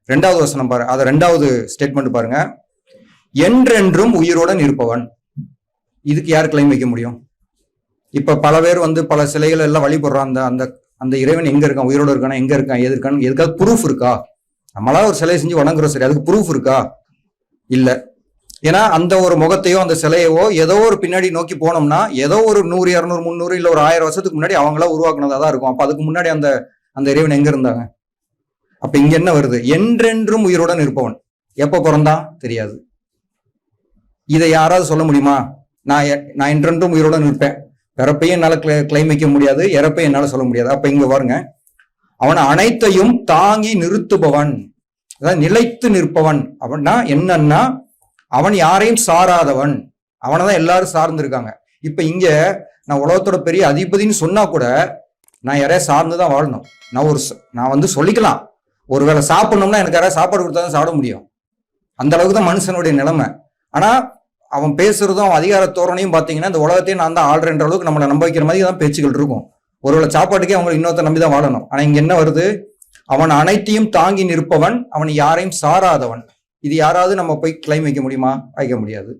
ரெண்டாவது வசனம் பாருங்க, அது ரெண்டாவது ஸ்டேட்மெண்ட் பாருங்க. என்றென்றும் உயிருடன் இருப்பவன். இதுக்கு யார் கிளைம் வைக்க முடியும்? இப்ப பல பேர் பல சிலைகள் எல்லாம் வழிபடுறான். அந்த அந்த அந்த இறைவன் எங்க இருக்கான், உயிரோட இருக்கானா, எங்க இருக்கான், எது இருக்கான்னு எதுக்காவது ப்ரூஃப் இருக்கா? நம்மளா ஒரு சிலையை செஞ்சு வணங்குறோம், சரி, அதுக்கு ப்ரூஃப் இருக்கா? இல்ல. ஏன்னா அந்த ஒரு முகத்தையோ அந்த சிலையவோ ஏதோ ஒரு பின்னாடி நோக்கி போனோம்னா ஏதோ ஒரு 100, 200, 300 இல்ல ஒரு 1000 வருஷத்துக்கு முன்னாடி அவங்களா உருவாக்குனதா தான் இருக்கும். அப்ப அதுக்கு முன்னாடி அந்த அந்த இறைவன் எங்க இருந்தாங்க? அப்ப இங்க என்ன வருது? என்றென்றும் உயிருடன் இருப்பவன். எப்ப பிறந்தான் தெரியாது. இதை யாராவது சொல்ல முடியுமா? நான் என்றென்றும் உயிருடன் இருப்பேன், பிறப்பையும் என்னால கிளைம் வைக்க முடியாது, இறப்பையும் என்னால சொல்ல முடியாது. அப்ப இங்க பாருங்க, அவன் அனைத்தையும் தாங்கி நிறுத்துபவன், அதாவது நிலைத்து நிற்பவன். அப்படின்னா என்னன்னா, அவன் யாரையும் சாராதவன். அவனைதான் எல்லாரும் சார்ந்திருக்காங்க. இப்ப இங்க நான் உலகத்தோட பெரிய அதிபதினு சொன்னா கூட நான் யாரையா சார்ந்துதான் வாழணும். நான் சொல்லிக்கலாம், ஒருவேளை சாப்பிடணும்னா எனக்கு யாராவது சாப்பாடு கொடுத்தா தான் சாப்பிட முடியும். அந்த அளவுக்கு தான் மனுஷனுடைய நிலைமை. ஆனா அவன் பேசுறதும் அவன் அதிகார தோரணையும் பாத்தீங்கன்னா இந்த உலகத்தையும் நான் தான் ஆள்றன்ற அளவுக்கு நம்மளை நம்ப வைக்கிற மாதிரி தான் பேச்சுகள் இருக்கும். ஒருவேளை சாப்பாட்டுக்கே அவங்க இன்னொருத்த நம்பிதான் வாழணும். ஆனா இங்க என்ன வருது? அவன் அனைத்தையும் தாங்கி நிற்பவன், அவன் யாரையும் சாராதவன். இது யாராவது நம்ம போய் கிளைம் வைக்க முடியுமா? வைக்க முடியாது.